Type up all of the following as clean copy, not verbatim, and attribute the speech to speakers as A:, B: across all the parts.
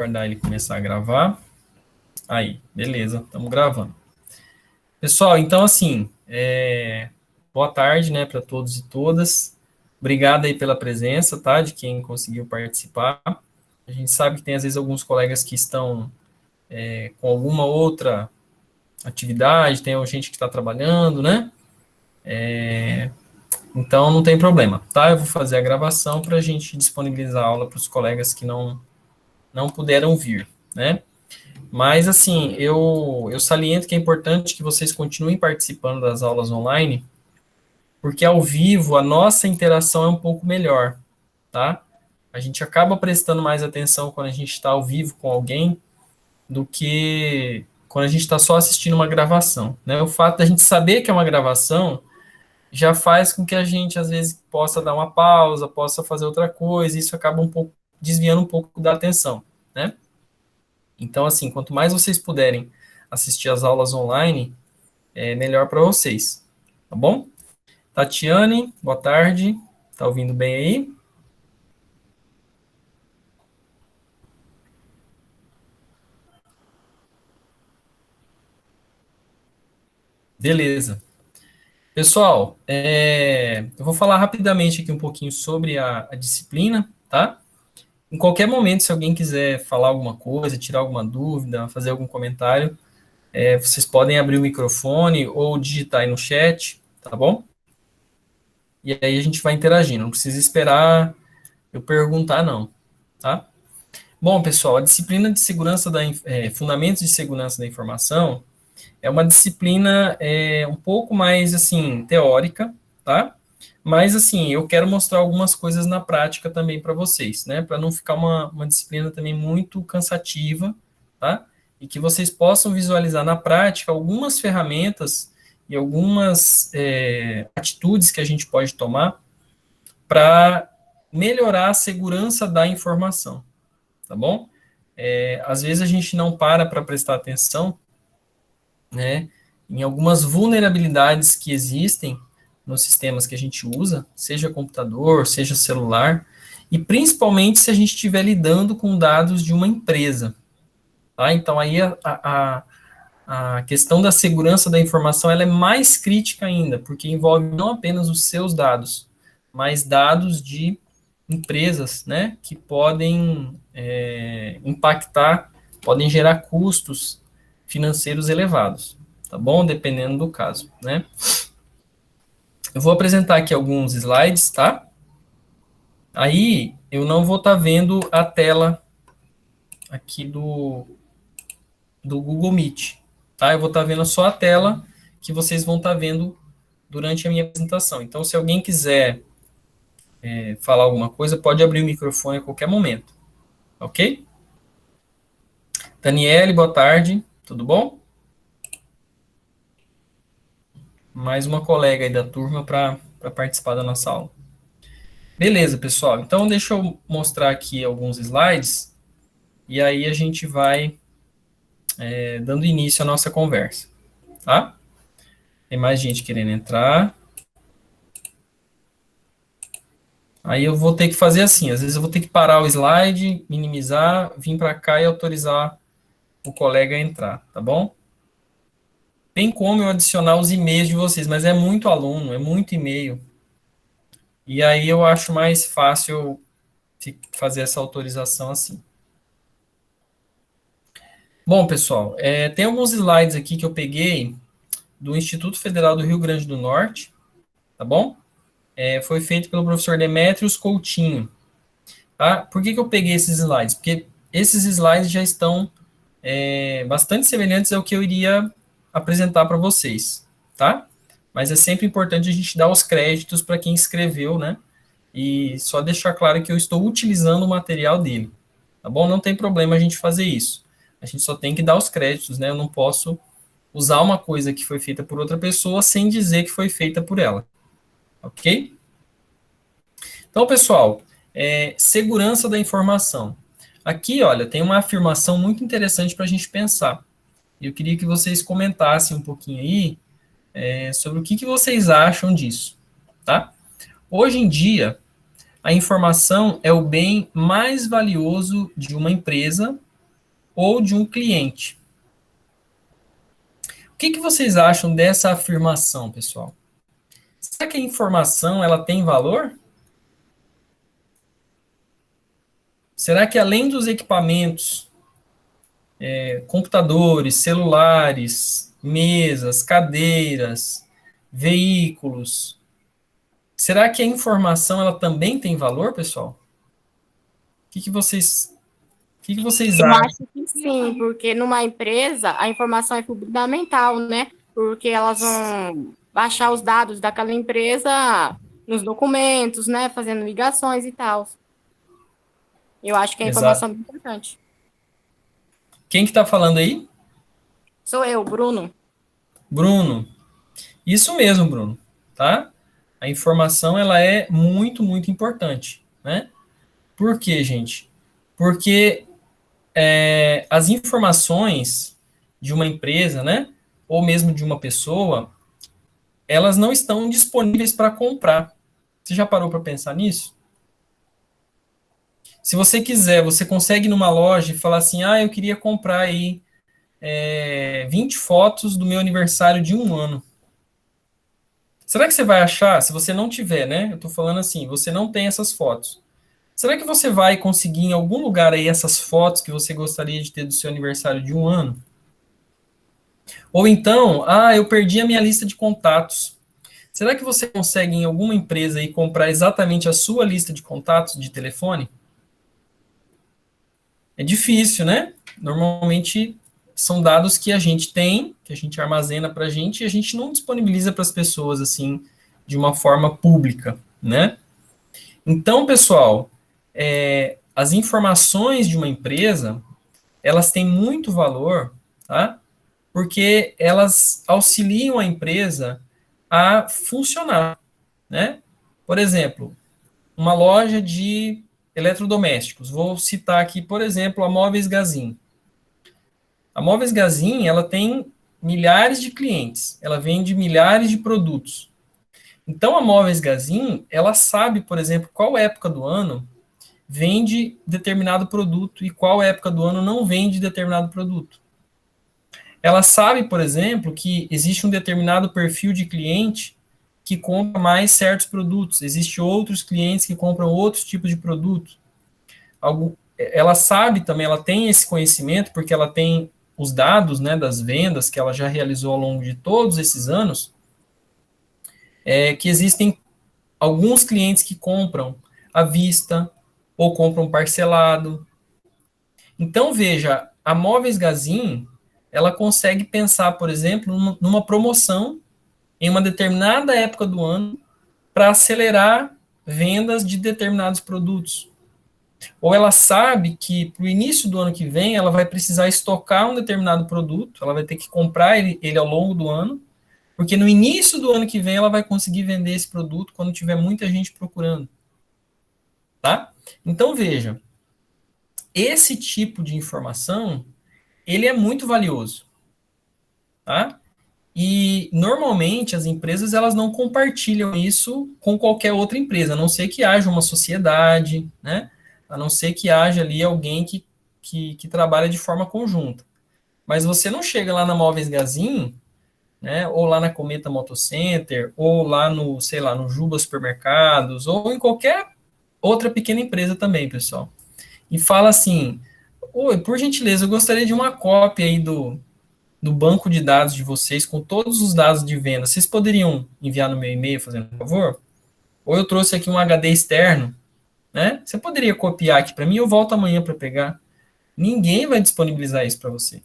A: aguardar ele começar a gravar. Aí, beleza, estamos gravando. Pessoal, então assim, boa tarde, né, para todos e todas. Obrigado aí pela presença, tá, de quem conseguiu participar. A gente sabe que tem às vezes alguns colegas que estão com alguma outra atividade, tem gente que está trabalhando, né? Então não tem problema, tá? Eu vou fazer a gravação para a gente disponibilizar a aula para os colegas que não puderam vir, né? Mas, assim, eu saliento que é importante que vocês continuem participando das aulas online, porque ao vivo a nossa interação é um pouco melhor, tá? A gente acaba prestando mais atenção quando a gente está ao vivo com alguém do que quando a gente está só assistindo uma gravação, né? O fato da gente saber que é uma gravação já faz com que a gente, às vezes, possa dar uma pausa, possa fazer outra coisa, e isso acaba um pouco desviando um pouco da atenção, né? Então, assim, quanto mais vocês puderem assistir as aulas online, é melhor para vocês, tá bom? Tatiane, boa tarde, tá ouvindo bem aí? Beleza. Pessoal, eu vou falar rapidamente aqui um pouquinho sobre a disciplina, tá? Em qualquer momento, se alguém quiser falar alguma coisa, tirar alguma dúvida, fazer algum comentário, vocês podem abrir o microfone ou digitar aí no chat, tá bom? E aí a gente vai interagindo, não precisa esperar eu perguntar, não, tá? Bom, pessoal, a disciplina de segurança Fundamentos de Segurança da Informação é uma disciplina um pouco mais, assim, teórica, tá? Mas, assim, eu quero mostrar algumas coisas na prática também para vocês, né? Para não ficar uma disciplina também muito cansativa, tá? E que vocês possam visualizar na prática algumas ferramentas e algumas atitudes que a gente pode tomar para melhorar a segurança da informação, tá bom? Às vezes a gente não para prestar atenção, né, em algumas vulnerabilidades que existem nos sistemas que a gente usa, seja computador, seja celular, e principalmente se a gente estiver lidando com dados de uma empresa, tá? Então aí a questão da segurança da informação ela é mais crítica ainda, porque envolve não apenas os seus dados, mas dados de empresas, né, que podem impactar, podem gerar custos financeiros elevados, tá bom? Dependendo do caso, né? Eu vou apresentar aqui alguns slides, tá? Aí eu não vou estar vendo a tela aqui do Google Meet, tá? Eu vou estar vendo só a tela que vocês vão estar vendo durante a minha apresentação. Então, se alguém quiser falar alguma coisa, pode abrir o microfone a qualquer momento, ok? Daniele, boa tarde, tudo bom? Mais uma colega aí da turma para participar da nossa aula. Beleza, pessoal. Então, deixa eu mostrar aqui alguns slides e aí a gente vai dando início à nossa conversa, tá? Tem mais gente querendo entrar. Aí eu vou ter que fazer assim, às vezes eu vou ter que parar o slide, minimizar, vir para cá e autorizar o colega a entrar, tá bom? Tem como eu adicionar os e-mails de vocês, mas é muito aluno, é muito e-mail. E aí eu acho mais fácil fazer essa autorização assim. Bom, pessoal, tem alguns slides aqui que eu peguei do Instituto Federal do Rio Grande do Norte, tá bom? Foi feito pelo professor Demétrios Coutinho, tá? Por que eu peguei esses slides? Porque esses slides já estão bastante semelhantes ao que eu iria apresentar para vocês, tá? Mas é sempre importante a gente dar os créditos para quem escreveu, né? E só deixar claro que eu estou utilizando o material dele, tá bom? Não tem problema a gente fazer isso. A gente só tem que dar os créditos, né? Eu não posso usar uma coisa que foi feita por outra pessoa sem dizer que foi feita por ela, ok? Então, pessoal, segurança da informação. Aqui, olha, tem uma afirmação muito interessante para a gente pensar. Eu queria que vocês comentassem um pouquinho aí sobre o que vocês acham disso, tá? Hoje em dia, a informação é o bem mais valioso de uma empresa ou de um cliente. O que vocês acham dessa afirmação, pessoal? Será que a informação ela tem valor? Será que além dos equipamentos, computadores, celulares, mesas, cadeiras, veículos, será que a informação ela também tem valor, pessoal? O que vocês
B: Eu
A: acham?
B: acho que sim, porque numa empresa a informação é fundamental, né? Porque elas vão baixar os dados daquela empresa nos documentos, né? Fazendo ligações e tal. Eu acho que a informação
A: Exato.
B: é muito importante.
A: Quem que está falando aí?
B: Sou eu, Bruno.
A: Bruno. Isso mesmo, Bruno. Tá? A informação ela é muito, muito importante, né? Por quê, gente? Porque as informações de uma empresa, né? Ou mesmo de uma pessoa, elas não estão disponíveis para comprar. Você já parou para pensar nisso? Se você quiser, você consegue ir numa loja e falar assim: ah, eu queria comprar aí 20 fotos do meu aniversário de 1 ano. Será que você vai achar, se você não tiver, né? Eu estou falando assim, você não tem essas fotos. Será que você vai conseguir em algum lugar aí essas fotos que você gostaria de ter do seu aniversário de 1 ano? Ou então, ah, eu perdi a minha lista de contatos. Será que você consegue em alguma empresa aí comprar exatamente a sua lista de contatos de telefone? É difícil, né? Normalmente são dados que a gente tem, que a gente armazena para a gente e a gente não disponibiliza para as pessoas assim de uma forma pública, né? Então, pessoal, as informações de uma empresa elas têm muito valor, tá? Porque elas auxiliam a empresa a funcionar, né? Por exemplo, uma loja de eletrodomésticos. Vou citar aqui, por exemplo, a Móveis Gazin. A Móveis Gazin, ela tem milhares de clientes, ela vende milhares de produtos. Então, a Móveis Gazin, ela sabe, por exemplo, qual época do ano vende determinado produto e qual época do ano não vende determinado produto. Ela sabe, por exemplo, que existe um determinado perfil de cliente que compra mais certos produtos, existe outros clientes que compram outros tipos de produto. Ela sabe também, ela tem esse conhecimento, porque ela tem os dados, né, das vendas que ela já realizou ao longo de todos esses anos, que existem alguns clientes que compram à vista ou compram parcelado. Então, veja, a Móveis Gazin, ela consegue pensar, por exemplo, numa promoção em uma determinada época do ano para acelerar vendas de determinados produtos. Ou ela sabe que para o início do ano que vem ela vai precisar estocar um determinado produto, ela vai ter que comprar ele ao longo do ano, porque no início do ano que vem ela vai conseguir vender esse produto quando tiver muita gente procurando, tá? Então veja, esse tipo de informação ele é muito valioso, tá? E normalmente as empresas elas não compartilham isso com qualquer outra empresa, a não ser que haja uma sociedade, né? A não ser que haja ali alguém que trabalha de forma conjunta. Mas você não chega lá na Móveis Gazin, né? Ou lá na Cometa Motocenter, ou lá no, sei lá, no Juba Supermercados, ou em qualquer outra pequena empresa também, pessoal. E fala assim: oi, por gentileza, eu gostaria de uma cópia aí do banco de dados de vocês com todos os dados de venda. Vocês poderiam enviar no meu e-mail, fazendo um favor? Ou eu trouxe aqui um HD externo, né? Você poderia copiar aqui para mim, eu volto amanhã para pegar. Ninguém vai disponibilizar isso para você,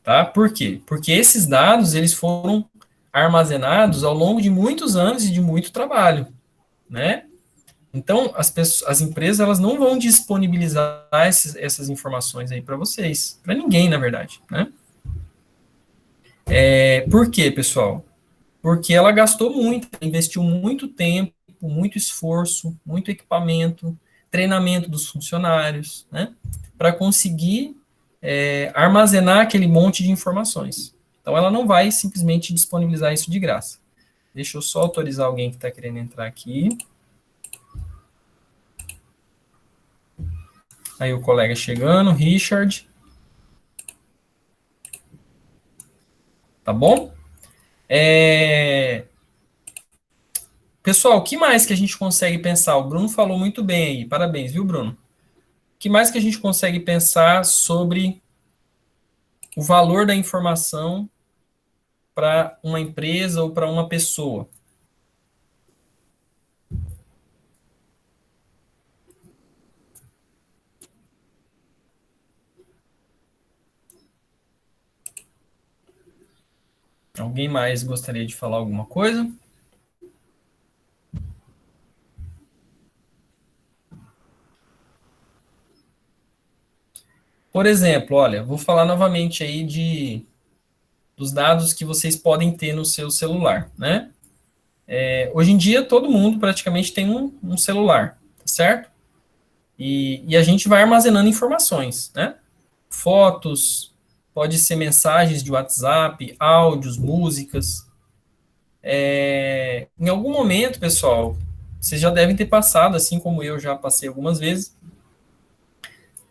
A: tá? Por quê? Porque esses dados eles foram armazenados ao longo de muitos anos e de muito trabalho, né? Então, as empresas elas não vão disponibilizar essas informações aí para vocês, para ninguém, na verdade, né? Por quê, pessoal? Porque ela gastou muito, investiu muito tempo, muito esforço, muito equipamento, treinamento dos funcionários, né, para conseguir armazenar aquele monte de informações. Então, ela não vai simplesmente disponibilizar isso de graça. Deixa eu só autorizar alguém que está querendo entrar aqui. Aí o colega chegando, Richard. Tá bom? Pessoal, o que mais que a gente consegue pensar? O Bruno falou muito bem aí. Parabéns, viu, Bruno? O que mais que a gente consegue pensar sobre o valor da informação para uma empresa ou para uma pessoa? Alguém mais gostaria de falar alguma coisa? Por exemplo, olha, vou falar novamente aí dos dados que vocês podem ter no seu celular, né? Hoje em dia, todo mundo praticamente tem um celular, tá certo? E a gente vai armazenando informações, né? Fotos, pode ser mensagens de WhatsApp, áudios, músicas. Em algum momento, pessoal, vocês já devem ter passado, assim como eu já passei algumas vezes,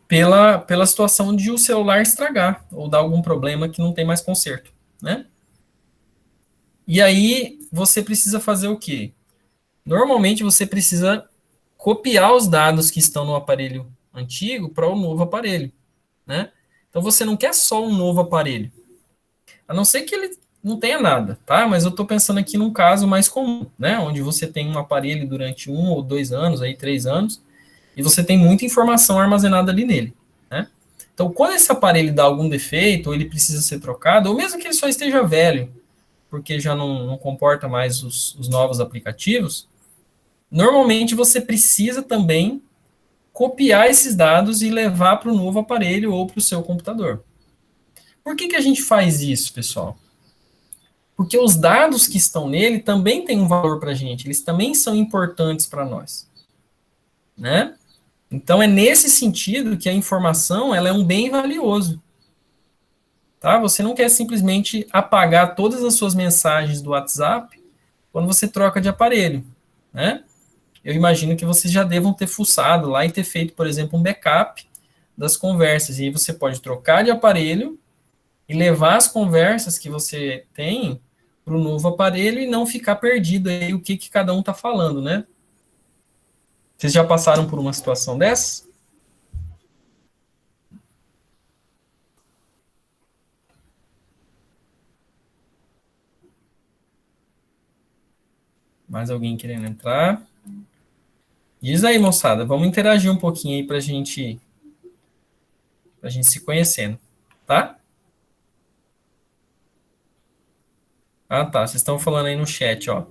A: pela situação de o celular estragar ou dar algum problema que não tem mais conserto, né? E aí você precisa fazer o quê? Normalmente você precisa copiar os dados que estão no aparelho antigo para o novo aparelho, né? Então você não quer só um novo aparelho, a não ser que ele não tenha nada, tá? Mas eu estou pensando aqui num caso mais comum, né? Onde você tem um aparelho durante 1 ou 2 anos, aí 3 anos, e você tem muita informação armazenada ali nele, né? Então, quando esse aparelho dá algum defeito, ou ele precisa ser trocado, ou mesmo que ele só esteja velho, porque já não comporta mais os novos aplicativos, normalmente você precisa também copiar esses dados e levar para o novo aparelho ou para o seu computador. Por que a gente faz isso, pessoal? Porque os dados que estão nele também têm um valor para a gente, eles também são importantes para nós, né? Então é nesse sentido que a informação ela é um bem valioso, tá? Você não quer simplesmente apagar todas as suas mensagens do WhatsApp quando você troca de aparelho, né? Eu imagino que vocês já devam ter fuçado lá e ter feito, por exemplo, um backup das conversas. E aí você pode trocar de aparelho e levar as conversas que você tem para o novo aparelho e não ficar perdido aí o que cada um está falando, né? Vocês já passaram por uma situação dessa? Mais alguém querendo entrar? Diz aí, moçada. Vamos interagir um pouquinho aí pra gente se conhecendo, tá? Ah, tá. Vocês estão falando aí no chat, ó.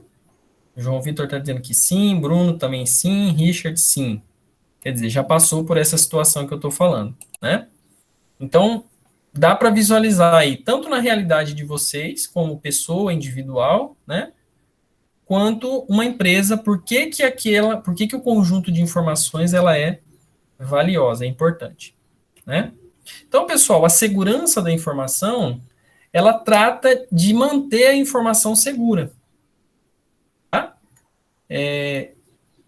A: O João Vitor está dizendo que sim, Bruno também sim, Richard sim. Quer dizer, já passou por essa situação que eu estou falando, né? Então, dá para visualizar aí, tanto na realidade de vocês, como pessoa individual, né? Quanto uma empresa, por que o conjunto de informações ela é valiosa, é importante, né? Então, pessoal, a segurança da informação, ela trata de manter a informação segura, tá?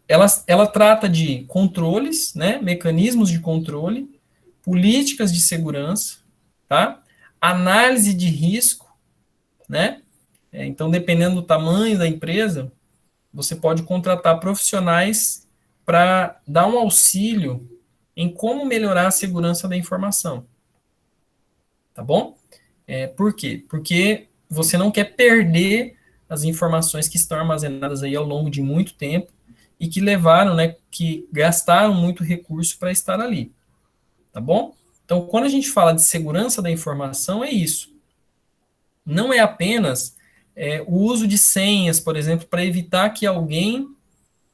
A: Ela trata de controles, né, mecanismos de controle, políticas de segurança, tá? Análise de risco, né? Então, dependendo do tamanho da empresa, você pode contratar profissionais para dar um auxílio em como melhorar a segurança da informação, tá bom? Por quê? Porque você não quer perder as informações que estão armazenadas aí ao longo de muito tempo e que levaram, né, que gastaram muito recurso para estar ali, tá bom? Então, quando a gente fala de segurança da informação, é isso. Não é apenas o uso de senhas, por exemplo, para evitar que alguém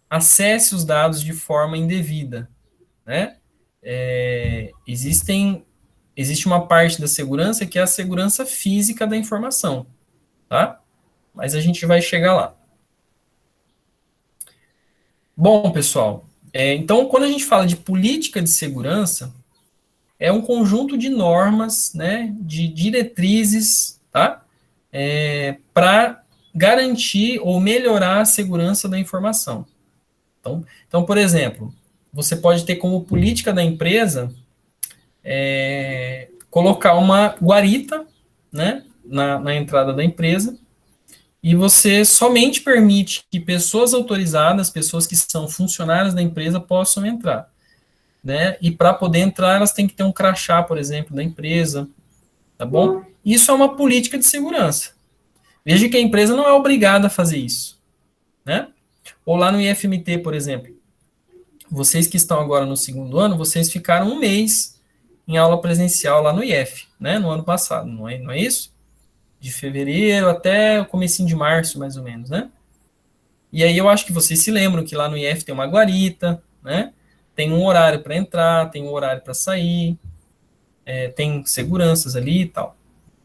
A: acesse os dados de forma indevida, né? Existe uma parte da segurança que é a segurança física da informação, tá? Mas a gente vai chegar lá. Bom, pessoal, então quando a gente fala de política de segurança, é um conjunto de normas, né, de diretrizes, tá? Para garantir ou melhorar a segurança da informação. Então, por exemplo, você pode ter como política da empresa colocar uma guarita, né, na entrada da empresa, e você somente permite que pessoas autorizadas, pessoas que são funcionários da empresa, possam entrar, né? E para poder entrar, elas têm que ter um crachá, por exemplo, da empresa, tá bom? Isso é uma política de segurança. Veja que a empresa não é obrigada a fazer isso, né? Ou lá no IFMT, por exemplo, vocês que estão agora no segundo ano, vocês ficaram um mês em aula presencial lá no IF, né? No ano passado, não é isso? De fevereiro até o comecinho de março, mais ou menos, né? E aí eu acho que vocês se lembram que lá no IF tem uma guarita, né? Tem um horário para entrar, tem um horário para sair, tem seguranças ali e tal.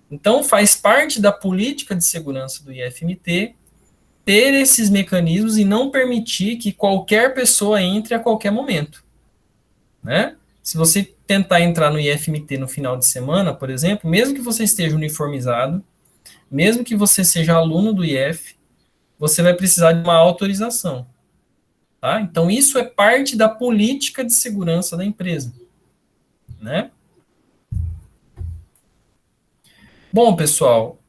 A: Então faz parte da política de segurança do IFMT ter esses mecanismos e não permitir que qualquer pessoa entre a qualquer momento, né? Se você tentar entrar no IFMT no final de semana, por exemplo, mesmo que você esteja uniformizado, mesmo que você seja aluno do IF, você vai precisar de uma autorização, tá? Então, isso é parte da política de segurança da empresa, né? Bom, pessoal,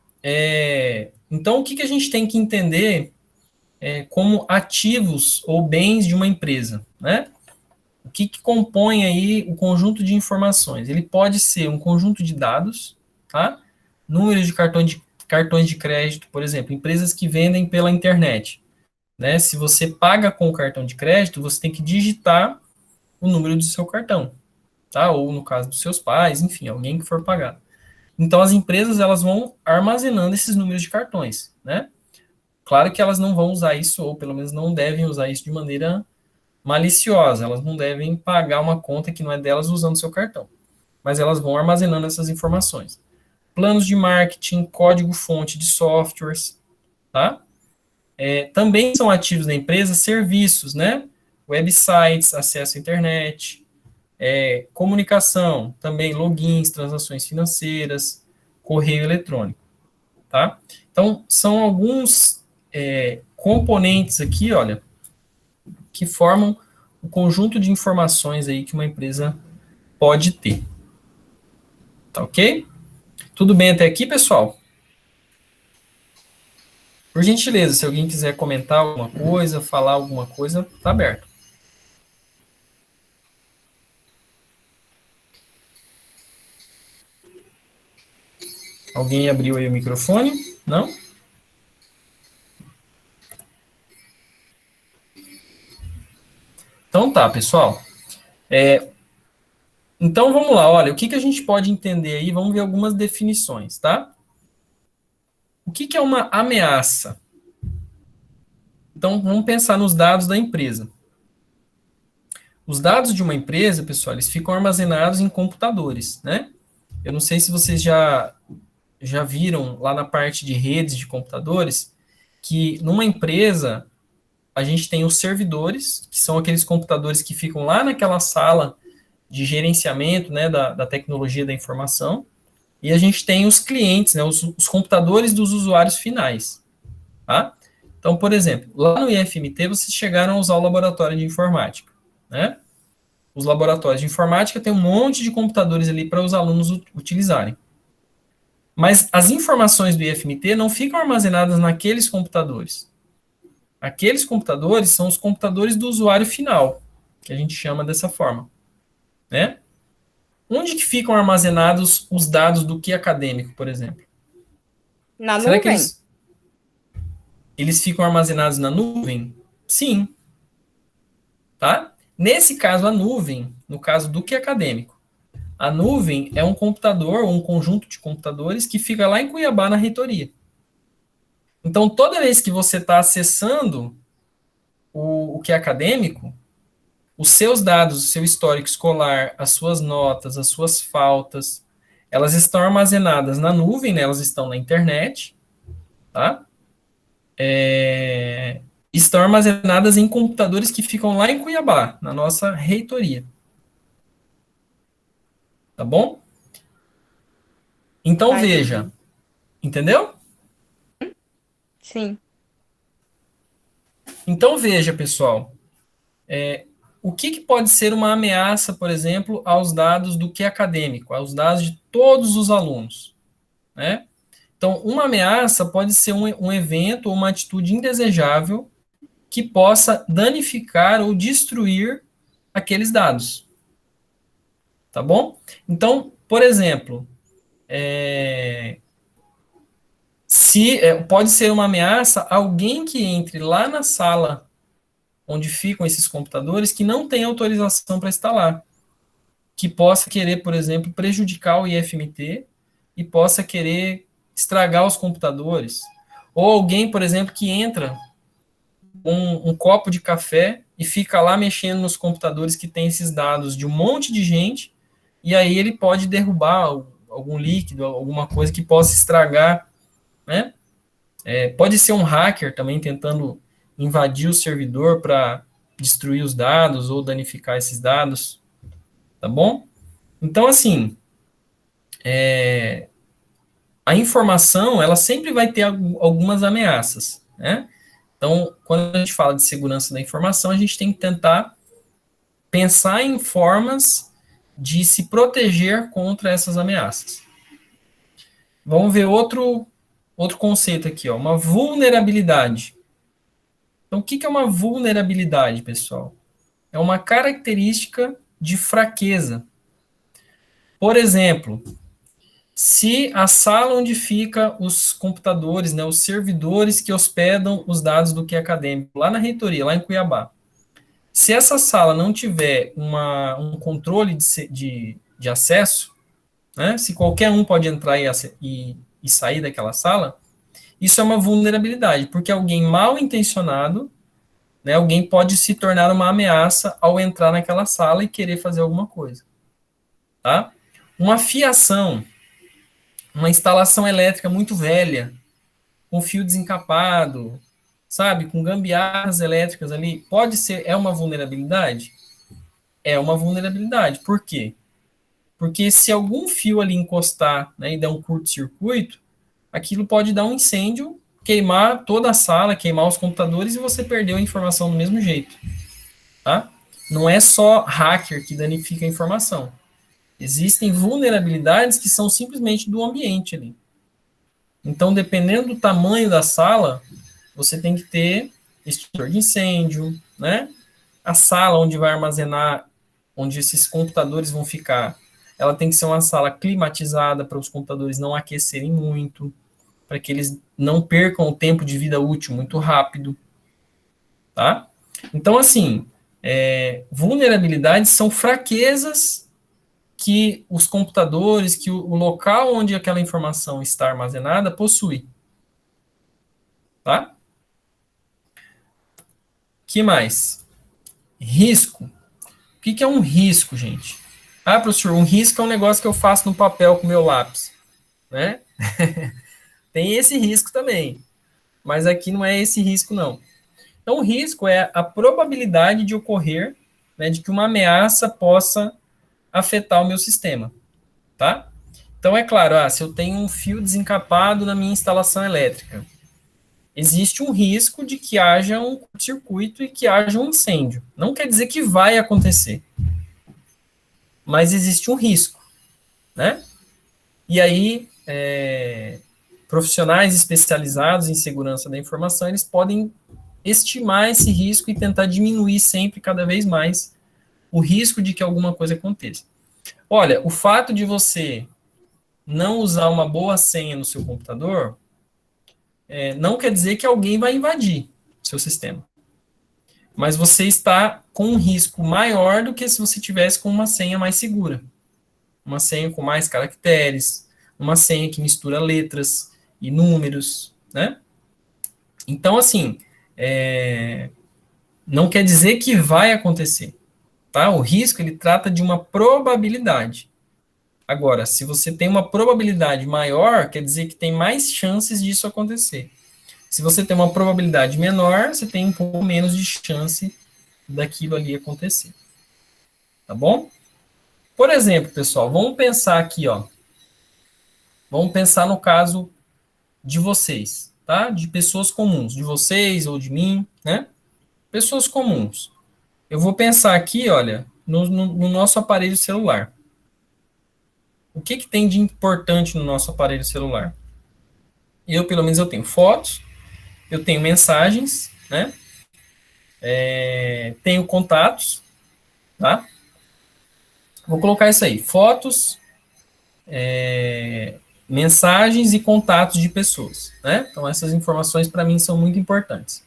A: então o que a gente tem que entender como ativos ou bens de uma empresa, né? O que compõe aí o conjunto de informações? Ele pode ser um conjunto de dados, tá? Números de cartões de crédito, por exemplo, empresas que vendem pela internet, né? Se você paga com o cartão de crédito, você tem que digitar o número do seu cartão, tá? Ou no caso dos seus pais, enfim, alguém que for pagar. Então as empresas elas vão armazenando esses números de cartões, né? Claro que elas não vão usar isso, ou pelo menos não devem usar isso de maneira maliciosa. Elas não devem pagar uma conta que não é delas usando o seu cartão. Mas elas vão armazenando essas informações. Planos de marketing, código-fonte de softwares, tá? Também são ativos da empresa serviços, né? Websites, acesso à internet, comunicação, também logins, transações financeiras, correio eletrônico, tá? Então, são alguns componentes aqui, olha, que formam o conjunto de informações aí que uma empresa pode ter. Tá ok? Tudo bem até aqui, pessoal? Por gentileza, se alguém quiser comentar alguma coisa, falar alguma coisa, tá aberto. Alguém abriu aí o microfone? Não? Então tá, pessoal. Então vamos lá, olha, o que a gente pode entender aí? Vamos ver algumas definições, tá? O que é uma ameaça? Então vamos pensar nos dados da empresa. Os dados de uma empresa, pessoal, eles ficam armazenados em computadores, né? Eu não sei se vocês já viram lá na parte de redes de computadores que numa empresa a gente tem os servidores, que são aqueles computadores que ficam lá naquela sala de gerenciamento, né, da tecnologia da informação, e a gente tem os clientes, né, os computadores dos usuários finais, tá? Então, por exemplo, lá no IFMT vocês chegaram a usar o laboratório de informática, né? Os laboratórios de informática têm um monte de computadores ali para os alunos utilizarem. Mas as informações do IFMT não ficam armazenadas naqueles computadores. Aqueles computadores são os computadores do usuário final, que a gente chama dessa forma, né? Onde que ficam armazenados os dados do que acadêmico, por exemplo?
B: Na
A: Será que
B: nuvem?
A: eles ficam armazenados na nuvem? Sim, tá? Nesse caso, a nuvem, no caso do que acadêmico, a nuvem é um computador ou um conjunto de computadores que fica lá em Cuiabá, na reitoria. Então, toda vez que você está acessando o que é acadêmico, os seus dados, o seu histórico escolar, as suas notas, as suas faltas, elas estão armazenadas na nuvem, né? Elas estão na internet, tá? Estão armazenadas em computadores que ficam lá em Cuiabá, na nossa reitoria. Tá bom? Então
B: Tá,
A: veja,
B: entendi.
A: entendeu?
B: Sim.
A: Então veja, pessoal. o que pode ser uma ameaça, por exemplo, aos dados do que acadêmico, aos dados de todos os alunos, né? Então, uma ameaça pode ser um evento ou uma atitude indesejável que possa danificar ou destruir aqueles dados, tá bom? Então, por exemplo, pode ser uma ameaça alguém que entre lá na sala onde ficam esses computadores que não tem autorização para instalar, que possa querer, por exemplo, prejudicar o IFMT e possa querer estragar os computadores. Ou alguém, por exemplo, que entra com um copo de café e fica lá mexendo nos computadores que tem esses dados de um monte de gente, e aí ele pode derrubar algum líquido, alguma coisa que possa estragar, né? Pode ser um hacker também tentando invadir o servidor para destruir os dados ou danificar esses dados, tá bom? Então, assim, a informação, ela sempre vai ter algumas ameaças, né? Então, quando a gente fala de segurança da informação, a gente tem que tentar pensar em formas de se proteger contra essas ameaças. Vamos ver outro conceito aqui, ó, uma vulnerabilidade. Então, o que é uma vulnerabilidade, pessoal? É uma característica de fraqueza. Por exemplo, se a sala onde fica os computadores, né, os servidores que hospedam os dados do que é acadêmico, lá na reitoria, lá em Cuiabá, se essa sala não tiver um controle de acesso, né, se qualquer um pode entrar e sair daquela sala, isso é uma vulnerabilidade, porque alguém mal intencionado, né, alguém pode se tornar uma ameaça ao entrar naquela sala e querer fazer alguma coisa. Tá? Uma fiação, uma instalação elétrica muito velha, com fio desencapado, sabe, com gambiarras elétricas ali, é uma vulnerabilidade? É uma vulnerabilidade. Por quê? Porque se algum fio ali encostar, né, e der um curto-circuito, aquilo pode dar um incêndio, queimar toda a sala, queimar os computadores e você perdeu a informação do mesmo jeito. Tá? Não é só hacker que danifica a informação. Existem vulnerabilidades que são simplesmente do ambiente ali. Então, dependendo do tamanho da sala, você tem que ter extintor de incêndio, né? A sala onde vai armazenar, onde esses computadores vão ficar, ela tem que ser uma sala climatizada para os computadores não aquecerem muito, para que eles não percam o tempo de vida útil muito rápido, tá? Então, assim, vulnerabilidades são fraquezas que os computadores, que o local onde aquela informação está armazenada possui, tá? Que mais? Risco. O que é um risco, gente? Ah, professor, um risco é um negócio que eu faço no papel com meu lápis, né? Tem esse risco também, mas aqui não é esse risco, não. Então, o risco é a probabilidade de ocorrer, né, de que uma ameaça possa afetar o meu sistema, tá? Então, é claro, se eu tenho um fio desencapado na minha instalação elétrica, existe um risco de que haja um curto-circuito e que haja um incêndio. Não quer dizer que vai acontecer, mas existe um risco, né? E aí, profissionais especializados em segurança da informação, eles podem estimar esse risco e tentar diminuir sempre, cada vez mais, o risco de que alguma coisa aconteça. Olha, o fato de você não usar uma boa senha no seu computador, não quer dizer que alguém vai invadir seu sistema. Mas você está com um risco maior do que se você tivesse com uma senha mais segura. Uma senha com mais caracteres, uma senha que mistura letras e números, né? Então, assim, não quer dizer que vai acontecer, tá? O risco, ele trata de uma probabilidade. Agora, se você tem uma probabilidade maior, quer dizer que tem mais chances disso acontecer. Se você tem uma probabilidade menor, você tem um pouco menos de chance daquilo ali acontecer. Tá bom? Por exemplo, pessoal, vamos pensar aqui, ó. Vamos pensar no caso de vocês, tá? De pessoas comuns, de vocês ou de mim, né? Pessoas comuns. eu vou pensar aqui, olha, no nosso aparelho celular. O que tem de importante no nosso aparelho celular? Pelo menos, eu tenho fotos, eu tenho mensagens, né? Tenho contatos, tá? Vou colocar isso aí, fotos, mensagens e contatos de pessoas, né? Então, essas informações, para mim, são muito importantes.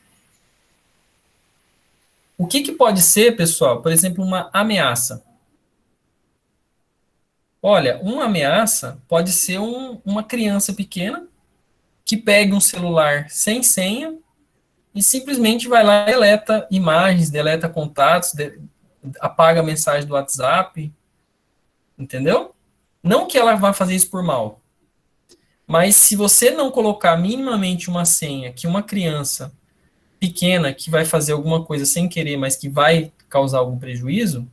A: O que pode ser, pessoal, por exemplo, uma ameaça? Olha, uma ameaça pode ser uma criança pequena que pegue um celular sem senha e simplesmente vai lá e deleta imagens, deleta contatos, apaga a mensagem do WhatsApp, entendeu? Não que ela vá fazer isso por mal, mas se você não colocar minimamente uma senha que uma criança pequena que vai fazer alguma coisa sem querer, mas que vai causar algum prejuízo,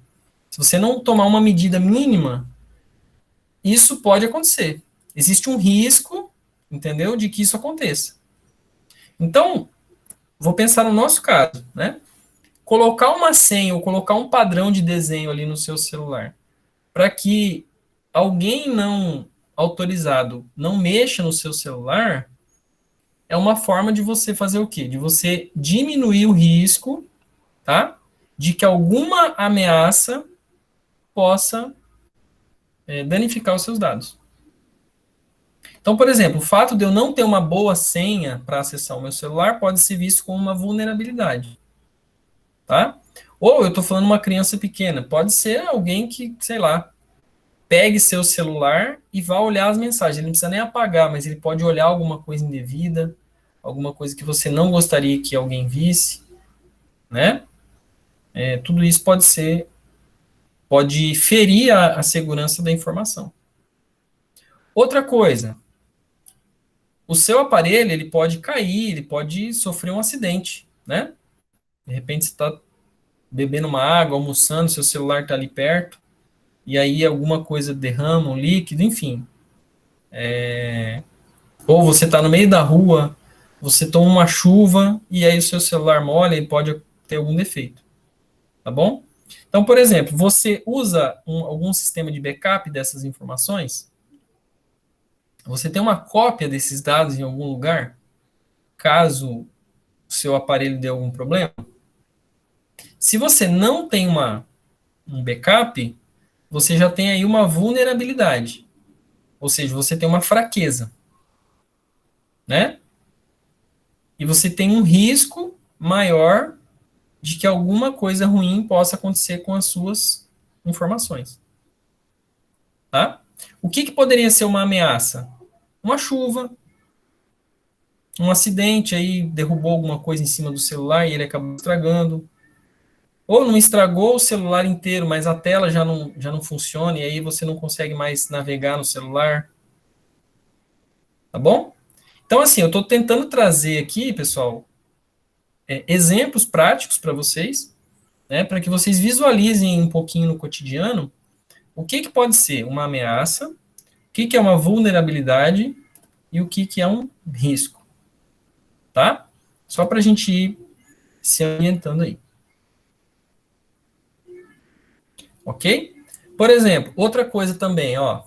A: se você não tomar uma medida mínima, isso pode acontecer. Existe um risco, entendeu, de que isso aconteça. Então, vou pensar no nosso caso, né? Colocar uma senha ou colocar um padrão de desenho ali no seu celular, para que alguém não autorizado não mexa no seu celular, é uma forma de você fazer o quê? De você diminuir o risco, tá? De que alguma ameaça possa danificar os seus dados. Então, por exemplo, o fato de eu não ter uma boa senha para acessar o meu celular pode ser visto como uma vulnerabilidade, tá? Ou eu estou falando uma criança pequena, pode ser alguém que, sei lá, pegue seu celular e vá olhar as mensagens. Ele não precisa nem apagar, mas ele pode olhar alguma coisa indevida, alguma coisa que você não gostaria que alguém visse, né? Tudo isso pode ferir a segurança da informação. Outra coisa, o seu aparelho, ele pode cair, ele pode sofrer um acidente, né? De repente você está bebendo uma água, almoçando, seu celular está ali perto, e aí alguma coisa derrama, um líquido, enfim. Ou você está no meio da rua, você toma uma chuva, e aí o seu celular molha e pode ter algum defeito, tá bom? Então, por exemplo, você usa algum sistema de backup dessas informações? Você tem uma cópia desses dados em algum lugar, caso o seu aparelho dê algum problema? Se você não tem um backup, você já tem aí uma vulnerabilidade. Ou seja, você tem uma fraqueza, né? E você tem um risco maior de que alguma coisa ruim possa acontecer com as suas informações. Tá? O que poderia ser uma ameaça? Uma chuva, um acidente aí, derrubou alguma coisa em cima do celular e ele acabou estragando. Ou não estragou o celular inteiro, mas a tela já não funciona e aí você não consegue mais navegar no celular. Tá bom? Então, assim, eu estou tentando trazer aqui, pessoal, exemplos práticos para vocês, né, para que vocês visualizem um pouquinho no cotidiano o que pode ser uma ameaça, o que é uma vulnerabilidade e o que é um risco. Tá? Só para a gente ir se orientando aí. Ok? Por exemplo, outra coisa também, ó.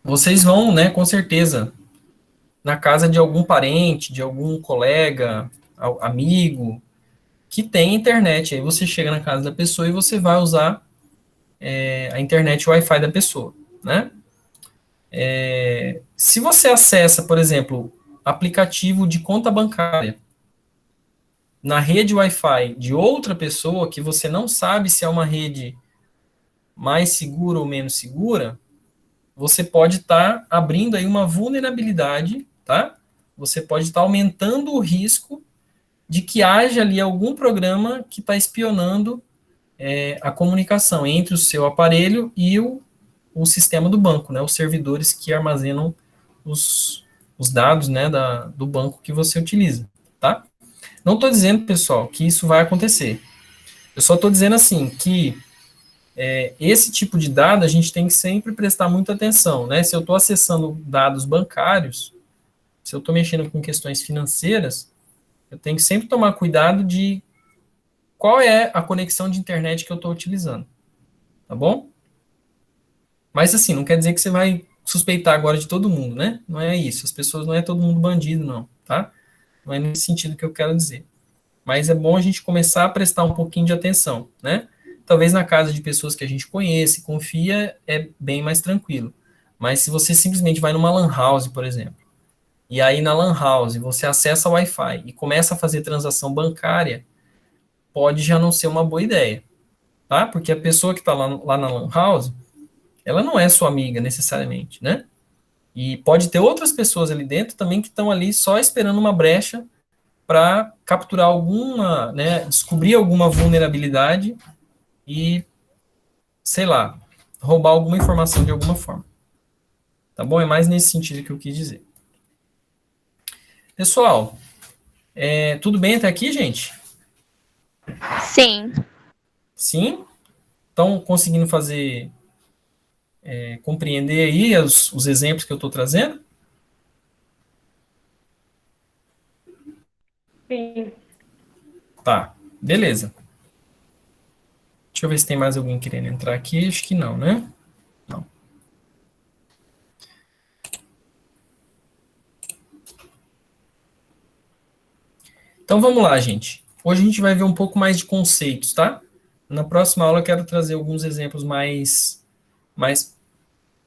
A: Vocês vão, né, com certeza, na casa de algum parente, de algum colega, amigo, que tem internet. Aí você chega na casa da pessoa e você vai usar a internet Wi-Fi da pessoa, né? Se você acessa, por exemplo, aplicativo de conta bancária na rede Wi-Fi de outra pessoa, que você não sabe se é uma rede mais segura ou menos segura, você pode estar abrindo aí uma vulnerabilidade, tá? Você pode estar aumentando o risco de que haja ali algum programa que está espionando a comunicação entre o seu aparelho e o sistema do banco, né? Os servidores que armazenam os dados, né, do banco que você utiliza, tá? Não estou dizendo, pessoal, que isso vai acontecer. Eu só estou dizendo assim que esse tipo de dado a gente tem que sempre prestar muita atenção, né? Se eu estou acessando dados bancários, se eu estou mexendo com questões financeiras, Eu tenho que sempre tomar cuidado de qual é a conexão de internet que eu estou utilizando, tá bom? Mas assim, não quer dizer que você vai suspeitar agora de todo mundo, né? Não é isso. As pessoas não é todo mundo bandido, não, tá? Não é nesse sentido que eu quero dizer. Mas é bom a gente começar a prestar um pouquinho de atenção, né? Talvez na casa de pessoas que a gente conhece, confia, é bem mais tranquilo. Mas se você simplesmente vai numa lan house, por exemplo, e aí na lan house você acessa o Wi-Fi e começa a fazer transação bancária, pode já não ser uma boa ideia, tá? Porque a pessoa que está lá na lan house, ela não é sua amiga necessariamente, né? E pode ter outras pessoas ali dentro também que estão ali só esperando uma brecha para capturar alguma, né, descobrir alguma vulnerabilidade e, sei lá, roubar alguma informação de alguma forma. Tá bom? É mais nesse sentido que eu quis dizer. Pessoal, tudo bem até aqui, gente?
C: Sim.
A: Sim? Estão conseguindo fazer, compreender aí os exemplos que eu estou trazendo?
D: Sim.
A: Tá, beleza. Deixa eu ver se tem mais alguém querendo entrar aqui. Acho que não, né? Não. Então vamos lá, gente. Hoje a gente vai ver um pouco mais de conceitos, tá? Na próxima aula eu quero trazer alguns exemplos mais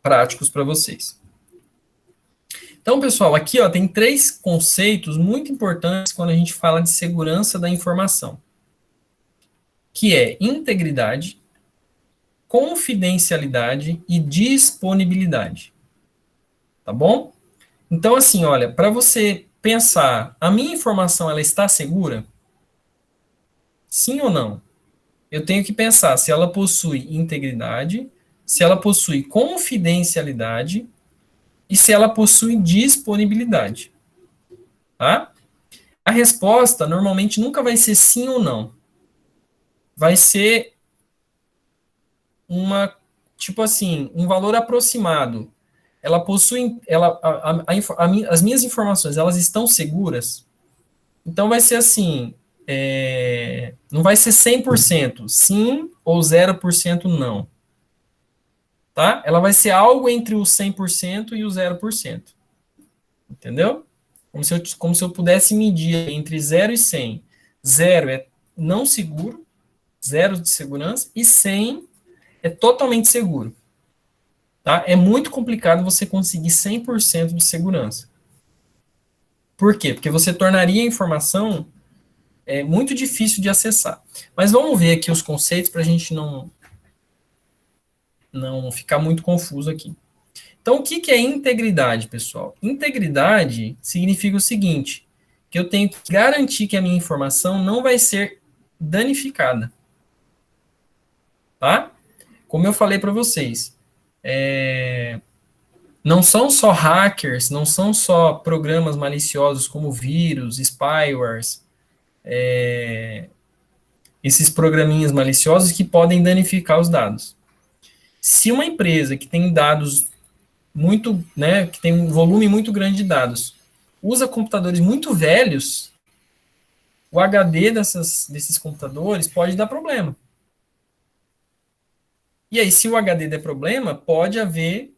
A: práticos para vocês. Então, pessoal, aqui ó, tem 3 conceitos muito importantes quando a gente fala de segurança da informação, que é integridade, confidencialidade e disponibilidade. Tá bom? Então, assim, olha, para você pensar, a minha informação ela está segura? Sim ou não? Eu tenho que pensar se ela possui integridade, se ela possui confidencialidade e se ela possui disponibilidade. Tá? A resposta normalmente nunca vai ser sim ou não. Vai ser tipo assim, um valor aproximado. Ela possui, as minhas informações, elas estão seguras? Então vai ser assim, não vai ser 100% sim ou 0% não. Tá? Ela vai ser algo entre o 100% e o 0%. Entendeu? Como se eu pudesse medir entre 0 e 100. 0 é não seguro, 0 de segurança, e 100 é totalmente seguro. Tá? É muito complicado você conseguir 100% de segurança. Por quê? Porque você tornaria a informação muito difícil de acessar. Mas vamos ver aqui os conceitos para a gente não ficar muito confuso aqui. Então, o que é integridade, pessoal? Integridade significa o seguinte, que eu tenho que garantir que a minha informação não vai ser danificada. Tá? Como eu falei para vocês, não são só hackers, não são só programas maliciosos como vírus, spywares, esses programinhas maliciosos que podem danificar os dados. Se uma empresa que tem dados muito, né, que tem um volume muito grande de dados, usa computadores muito velhos, o HD desses computadores pode dar problema. E aí, se o HD der problema, pode haver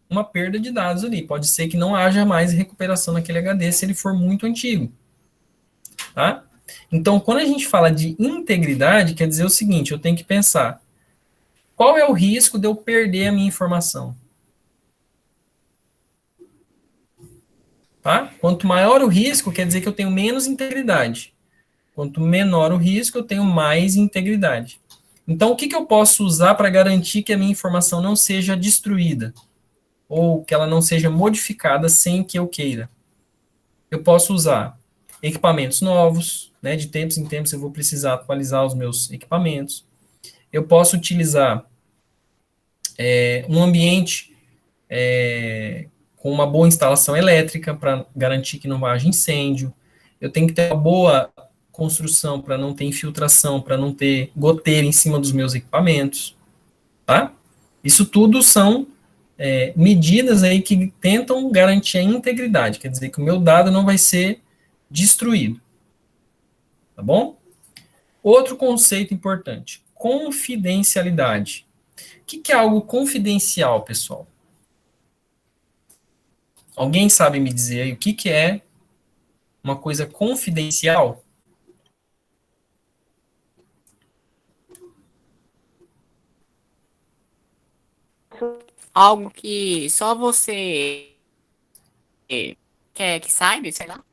A: uma perda de dados ali. Pode ser que não haja mais recuperação naquele HD se ele for muito antigo. Tá? Então, quando a gente fala de integridade, quer dizer o seguinte, eu tenho que pensar, qual é o risco de eu perder a minha informação? Tá? Quanto maior o risco, quer dizer que eu tenho menos integridade. Quanto menor o risco, eu tenho mais integridade. Então, o que eu posso usar para garantir que a minha informação não seja destruída? Ou que ela não seja modificada sem que eu queira? Eu posso usar equipamentos novos, né? De tempos em tempos eu vou precisar atualizar os meus equipamentos. Eu posso utilizar um ambiente com uma boa instalação elétrica para garantir que não haja incêndio. Eu tenho que ter uma boa construção para não ter infiltração, para não ter goteira em cima dos meus equipamentos, tá? Isso tudo são medidas aí que tentam garantir a integridade, quer dizer que o meu dado não vai ser destruído, tá bom? Outro conceito importante, confidencialidade. O que é algo confidencial, pessoal? Alguém sabe me dizer aí o que é uma coisa confidencial?
B: Algo que só você quer que saiba, sei lá.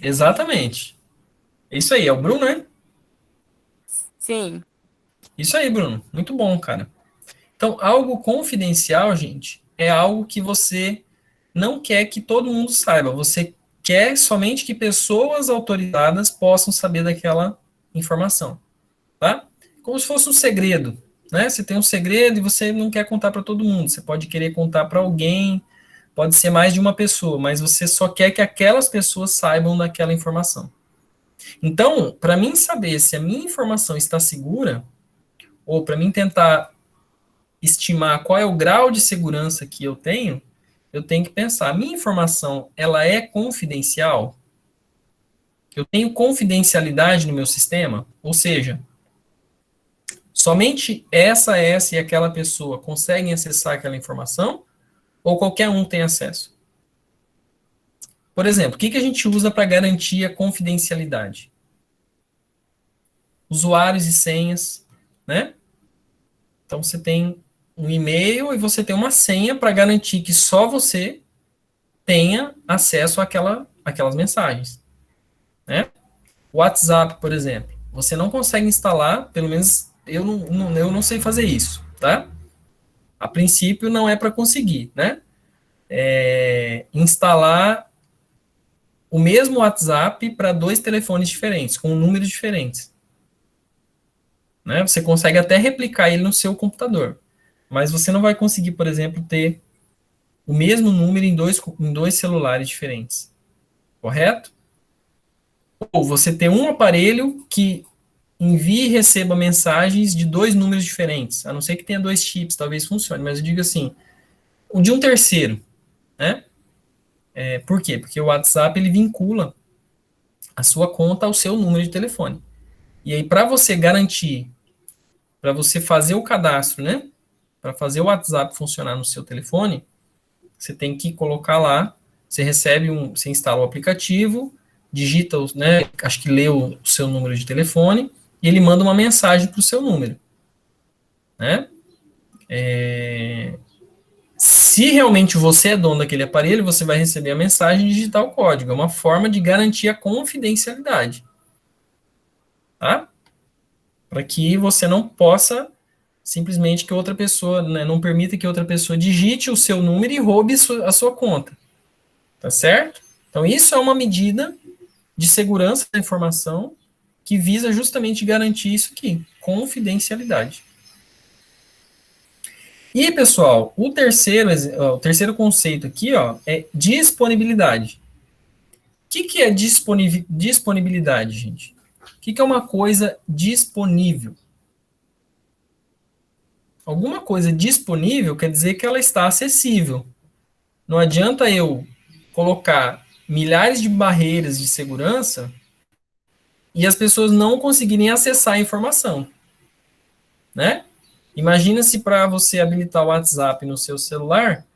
A: Exatamente. Isso aí, é o Bruno, né?
B: Sim,
A: Isso aí, Bruno. Muito bom, cara. Então, algo confidencial, gente, é algo que você não quer que todo mundo saiba. Você quer somente que pessoas autorizadas possam saber daquela informação, tá? Como se fosse um segredo, né? Você tem um segredo e você não quer contar para todo mundo. Você pode querer contar para alguém, pode ser mais de uma pessoa, mas você só quer que aquelas pessoas saibam daquela informação. Então, para mim saber se a minha informação está segura, ou para mim tentar estimar qual é o grau de segurança que eu tenho que pensar, a minha informação, ela é confidencial? Eu tenho confidencialidade no meu sistema? Ou seja, somente essa e aquela pessoa conseguem acessar aquela informação? Ou qualquer um tem acesso? Por exemplo, o que a gente usa para garantir a confidencialidade? Usuários e senhas, né? Então você tem um e-mail e você tem uma senha para garantir que só você tenha acesso àquelas mensagens, né? O WhatsApp, por exemplo, você não consegue instalar, pelo menos eu não sei fazer isso, tá? A princípio não é para conseguir, né? Instalar o mesmo WhatsApp para dois telefones diferentes, com números diferentes, né? Você consegue até replicar ele no seu computador, mas você não vai conseguir, por exemplo, ter o mesmo número em dois celulares diferentes, correto? Ou você ter um aparelho que envie e receba mensagens de dois números diferentes, a não ser que tenha dois chips, talvez funcione, mas eu digo assim, o de um terceiro, né? Por quê? Porque o WhatsApp ele vincula a sua conta ao seu número de telefone. E aí, para você garantir, para você fazer o cadastro, né? Para fazer o WhatsApp funcionar no seu telefone, você tem que colocar lá, você instala o aplicativo, digita, né? Acho que lê o seu número de telefone, e ele manda uma mensagem para o seu número, né? Se realmente você é dono daquele aparelho, você vai receber a mensagem e digitar o código. É uma forma de garantir a confidencialidade, tá? Para que você não possa simplesmente que outra pessoa, né, não permita que outra pessoa digite o seu número e roube a sua conta, tá certo? Então, isso é uma medida de segurança da informação que visa justamente garantir isso aqui, confidencialidade. E, pessoal, o terceiro conceito aqui, ó, é disponibilidade. O que é disponibilidade, gente? O que é uma coisa disponível? Alguma coisa disponível quer dizer que ela está acessível. Não adianta eu colocar milhares de barreiras de segurança e as pessoas não conseguirem acessar a informação, né? Imagina se para você habilitar o WhatsApp no seu celular,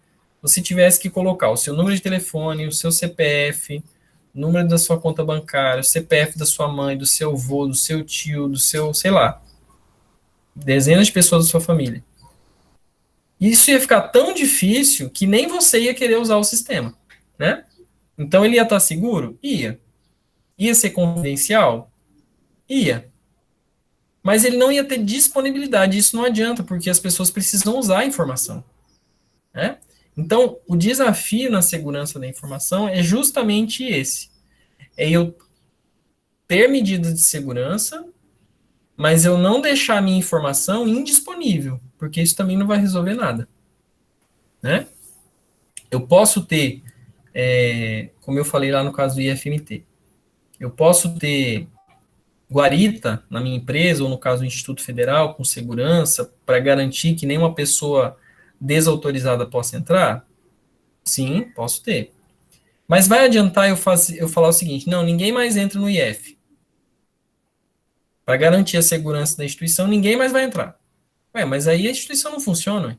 A: você tivesse que colocar o seu número de telefone, o seu CPF, o número da sua conta bancária, o CPF da sua mãe, do seu avô, do seu tio, do seu, sei lá, dezenas de pessoas da sua família. Isso ia ficar tão difícil que nem você ia querer usar o sistema, né? Então ele ia estar seguro? Ia. Ia ser confidencial? Ia. Mas ele não ia ter disponibilidade. Isso não adianta, porque as pessoas precisam usar a informação, né? Então, o desafio na segurança da informação é justamente esse. É eu ter medidas de segurança, mas eu não deixar a minha informação indisponível, porque isso também não vai resolver nada, né? Eu posso ter, como eu falei lá no caso do IFMT, eu posso ter guarita na minha empresa, ou no caso do Instituto Federal, com segurança, para garantir que nenhuma pessoa desautorizada possa entrar? Sim, posso ter. Mas vai adiantar eu falar o seguinte, não, ninguém mais entra no IF. Para garantir a segurança da instituição, ninguém mais vai entrar. Ué, mas aí a instituição não funciona. Ué.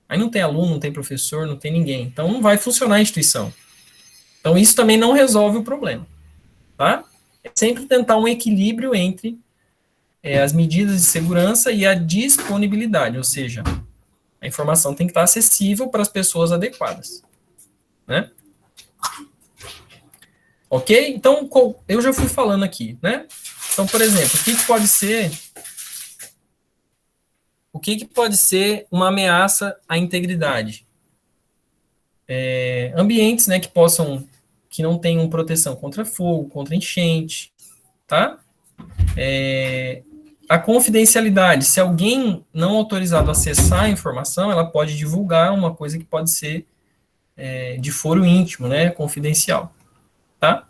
A: Aí não tem aluno, não tem professor, não tem ninguém. Então não vai funcionar a instituição. Então isso também não resolve o problema. Tá? É sempre tentar um equilíbrio entre as medidas de segurança e a disponibilidade, ou seja, a informação tem que estar acessível para as pessoas adequadas. Né? Ok? Então, eu já fui falando aqui, né? Então, por exemplo, o que pode ser uma ameaça à integridade? Ambientes, né, que não tenham proteção contra fogo, contra enchente, tá? A confidencialidade, se alguém não autorizado a acessar a informação, ela pode divulgar uma coisa que pode ser de foro íntimo, né, confidencial, tá?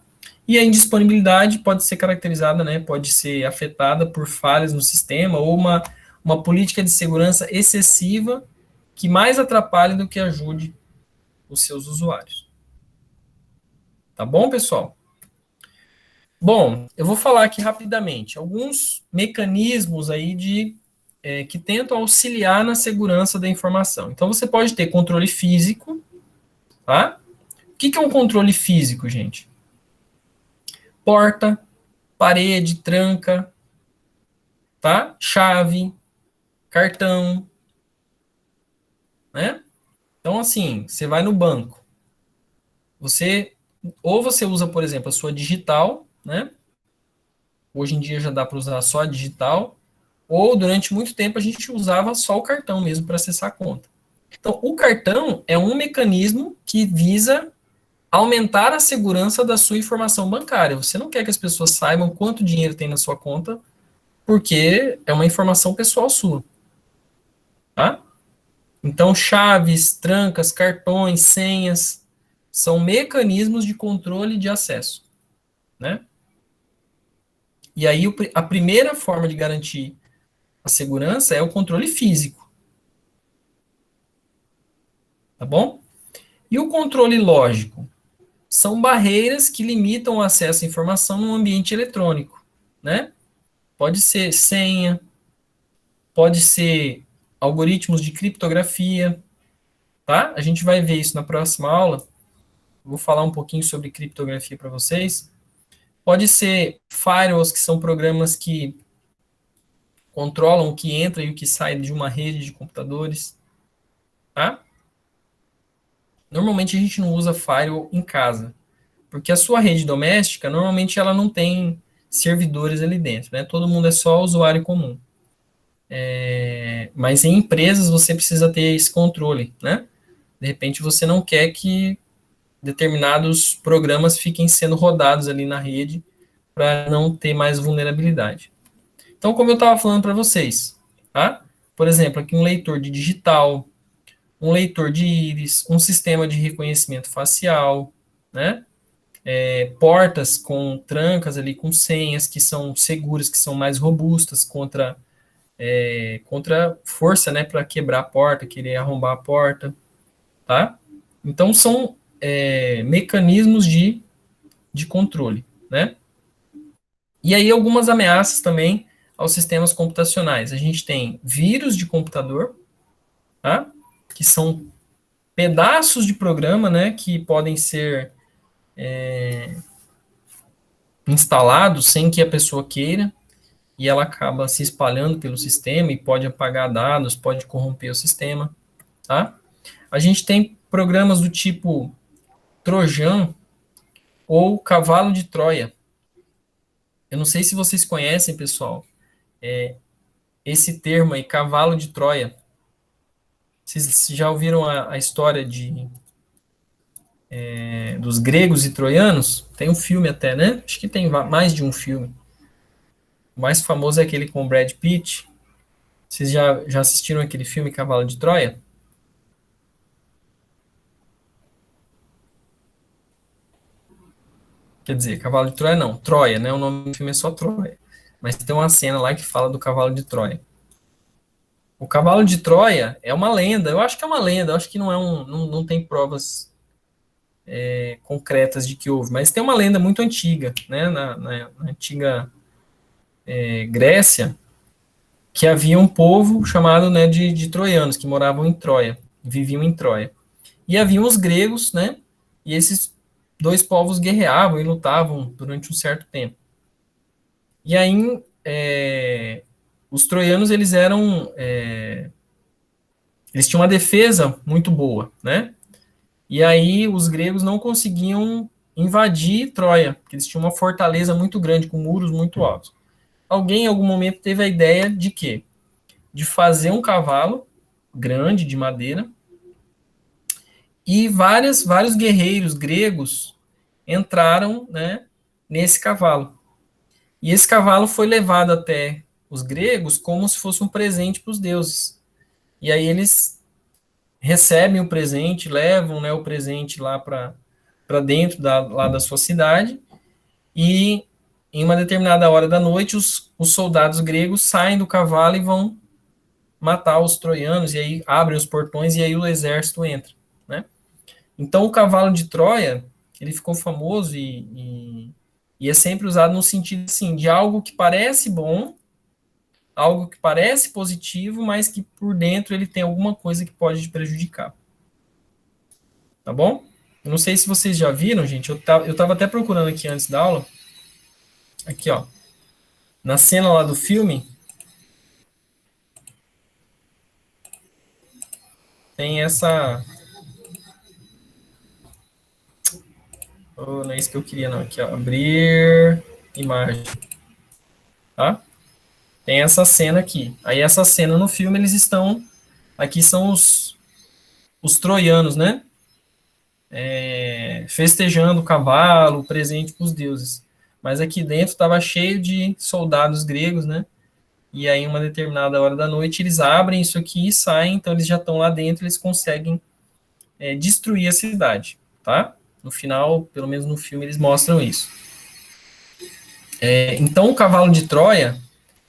A: E a indisponibilidade pode ser caracterizada, né, pode ser afetada por falhas no sistema ou uma política de segurança excessiva que mais atrapalhe do que ajude os seus usuários. Tá bom, pessoal? Bom, eu vou falar aqui rapidamente alguns mecanismos aí que tentam auxiliar na segurança da informação. Então, você pode ter controle físico, tá? O que é um controle físico, gente? Porta, parede, tranca, tá? Chave, cartão, né? Então, assim, você vai no banco, ou você usa, por exemplo, a sua digital, né? Hoje em dia já dá para usar só a digital, ou durante muito tempo a gente usava só o cartão mesmo para acessar a conta. Então, o cartão é um mecanismo que visa aumentar a segurança da sua informação bancária. Você não quer que as pessoas saibam quanto dinheiro tem na sua conta, porque é uma informação pessoal sua. Tá? Então, chaves, trancas, cartões, senhas, são mecanismos de controle de acesso. Né? E aí, a primeira forma de garantir a segurança é o controle físico. Tá bom? E o controle lógico? São barreiras que limitam o acesso à informação no ambiente eletrônico, né? Pode ser senha, pode ser algoritmos de criptografia, tá? A gente vai ver isso na próxima aula. Vou falar um pouquinho sobre criptografia para vocês. Pode ser firewalls, que são programas que controlam o que entra e o que sai de uma rede de computadores, tá? Normalmente a gente não usa firewall em casa, porque a sua rede doméstica, normalmente ela não tem servidores ali dentro, né? Todo mundo é só usuário comum. Mas em empresas você precisa ter esse controle, né? De repente você não quer que determinados programas fiquem sendo rodados ali na rede para não ter mais vulnerabilidade. Então, como eu estava falando para vocês, tá? Por exemplo, aqui um leitor de digital, um leitor de íris, um sistema de reconhecimento facial, né? Portas com trancas ali, com senhas que são seguras, que são mais robustas contra força, né, para quebrar a porta, querer arrombar a porta, tá? Então, são mecanismos de controle, né? E aí, algumas ameaças também aos sistemas computacionais. A gente tem vírus de computador, tá? Que são pedaços de programa, né, que podem ser instalados sem que a pessoa queira, e ela acaba se espalhando pelo sistema e pode apagar dados, pode corromper o sistema, tá? A gente tem programas do tipo Trojan ou Cavalo de Troia. Eu não sei se vocês conhecem, pessoal, esse termo aí, Cavalo de Troia. Vocês já ouviram a história dos gregos e troianos? Tem um filme até, né? Acho que tem mais de um filme. O mais famoso é aquele com Brad Pitt. Vocês já assistiram aquele filme Cavalo de Troia? Quer dizer, Cavalo de Troia não, Troia, né? O nome do filme é só Troia. Mas tem uma cena lá que fala do Cavalo de Troia. O Cavalo de Troia é uma lenda, eu acho que é uma lenda, eu acho que não tem provas concretas de que houve, mas tem uma lenda muito antiga, né? Na antiga Grécia, que havia um povo chamado, né, de troianos, que moravam em Troia, viviam em Troia. E haviam os gregos, né, e esses dois povos guerreavam e lutavam durante um certo tempo. E aí, os troianos, eles tinham uma defesa muito boa, né? E aí os gregos não conseguiam invadir Troia, porque eles tinham uma fortaleza muito grande, com muros muito altos. Alguém, em algum momento, teve a ideia de quê? De fazer um cavalo grande, de madeira, e vários guerreiros gregos entraram, né, nesse cavalo. E esse cavalo foi levado até os gregos como se fosse um presente para os deuses. E aí eles recebem o presente, levam, né, o presente lá para dentro lá da sua cidade, e em uma determinada hora da noite, os soldados gregos saem do cavalo e vão matar os troianos, e aí abrem os portões, e aí o exército entra, né? Então, o cavalo de Troia, ele ficou famoso e é sempre usado no sentido, assim, de algo que parece bom, algo que parece positivo, mas que por dentro ele tem alguma coisa que pode te prejudicar. Tá bom? Eu não sei se vocês já viram, gente, eu tava até procurando aqui antes da aula, aqui, ó, na cena lá do filme, tem essa... Oh, não é isso que eu queria, não. Aqui, ó, abrir imagem, tá? Tem essa cena aqui. Aí essa cena no filme, eles estão... Aqui são os troianos, né? Festejando o cavalo, presente para os deuses. Mas aqui dentro estava cheio de soldados gregos, né? E aí, em uma determinada hora da noite, eles abrem isso aqui e saem, então eles já estão lá dentro, eles conseguem destruir a cidade, tá? No final, pelo menos no filme, eles mostram isso. Então, o Cavalo de Troia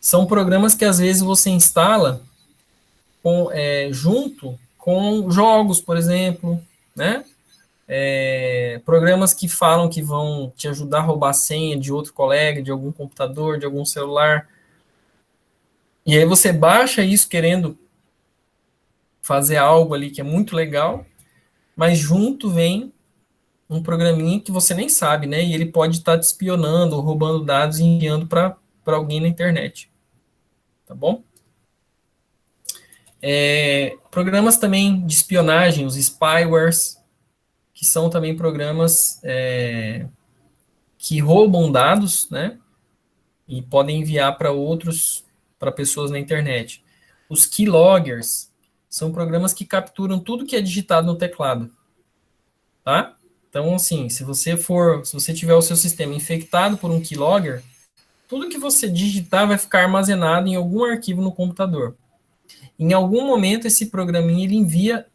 A: são programas que às vezes você instala junto com jogos, por exemplo, né? Programas que falam que vão te ajudar a roubar a senha de outro colega, de algum computador, de algum celular. E aí você baixa isso querendo fazer algo ali que é muito legal, mas junto vem um programinha que você nem sabe, né? E ele pode estar te espionando, ou roubando dados e enviando para alguém na internet. Tá bom? Programas também de espionagem, os spywares, que são também programas que roubam dados, né? E podem enviar para pessoas na internet. Os keyloggers são programas que capturam tudo que é digitado no teclado, tá? Então, assim, se você tiver o seu sistema infectado por um keylogger, tudo que você digitar vai ficar armazenado em algum arquivo no computador. Em algum momento, esse programinha ele envia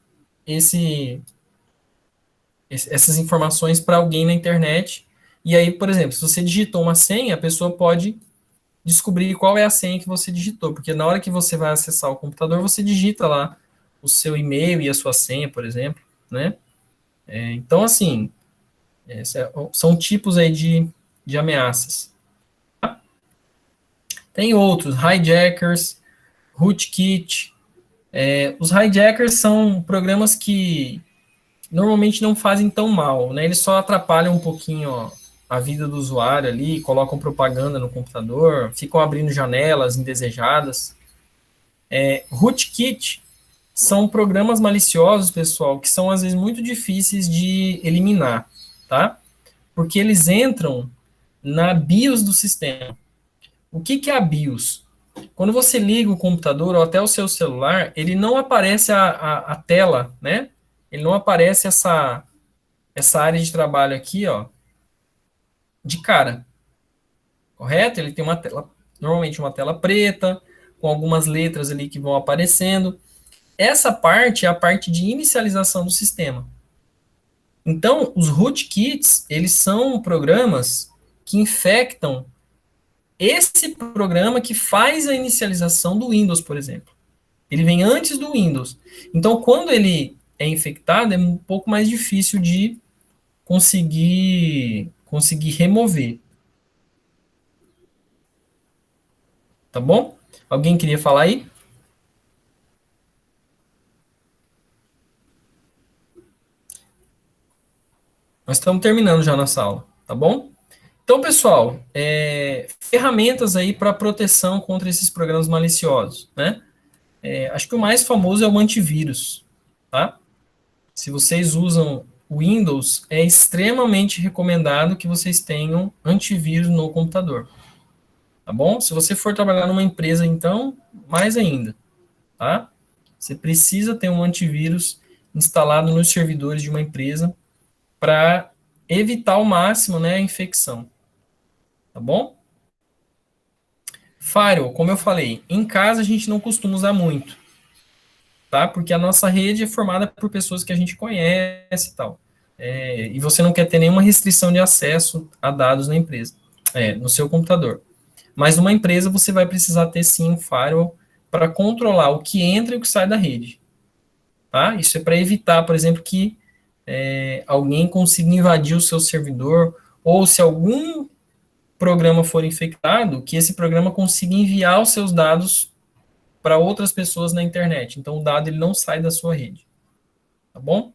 A: essas informações para alguém na internet. E aí, por exemplo, se você digitou uma senha, a pessoa pode descobrir qual é a senha que você digitou, porque na hora que você vai acessar o computador, você digita lá o seu e-mail e a sua senha, por exemplo, né? Então, assim, são tipos aí de ameaças. Tem outros, hijackers, rootkit. Os hijackers são programas que normalmente não fazem tão mal, né? Eles só atrapalham um pouquinho, ó, a vida do usuário ali, colocam propaganda no computador, ficam abrindo janelas indesejadas. Rootkit são programas maliciosos, pessoal, que são às vezes muito difíceis de eliminar, tá? Porque eles entram na BIOS do sistema. O que é a BIOS? Quando você liga o computador ou até o seu celular, ele não aparece a tela, né? Ele não aparece essa área de trabalho aqui, ó, de cara, correto? Ele tem uma tela, normalmente uma tela preta, com algumas letras ali que vão aparecendo. Essa parte é a parte de inicialização do sistema. Então, os rootkits, eles são programas que infectam esse programa que faz a inicialização do Windows, por exemplo. Ele vem antes do Windows. Então, quando ele é infectado, é um pouco mais difícil de conseguir remover. tá bom? Alguém queria falar aí? Nós estamos terminando já nossa aula, tá bom? Então, pessoal, ferramentas aí para proteção contra esses programas maliciosos, né? Acho que o mais famoso é o antivírus, tá? Se vocês usam Windows, é extremamente recomendado que vocês tenham antivírus no computador, tá bom? Se você for trabalhar numa empresa, então, mais ainda, tá? Você precisa ter um antivírus instalado nos servidores de uma empresa para evitar ao máximo, né, a infecção, tá bom? Firewall, como eu falei, em casa a gente não costuma usar muito, tá? Porque a nossa rede é formada por pessoas que a gente conhece e tal. E você não quer ter nenhuma restrição de acesso a dados na empresa, no seu computador. Mas numa empresa você vai precisar ter sim um firewall para controlar o que entra e o que sai da rede, tá? Isso é para evitar, por exemplo, que alguém consiga invadir o seu servidor, ou se algum programa for infectado, que esse programa consiga enviar os seus dados para outras pessoas na internet. Então o dado ele não sai da sua rede, tá bom?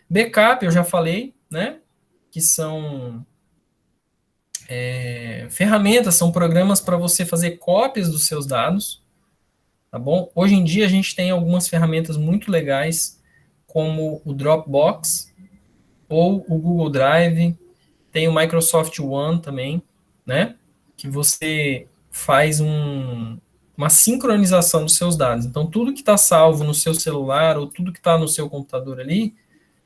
A: Backup, eu já falei, né? Que são ferramentas, são programas para você fazer cópias dos seus dados, tá bom? Hoje em dia a gente tem algumas ferramentas muito legais, como o Dropbox ou o Google Drive, tem o Microsoft One também, né? Que você faz uma sincronização dos seus dados. Então, tudo que está salvo no seu celular ou tudo que está no seu computador ali,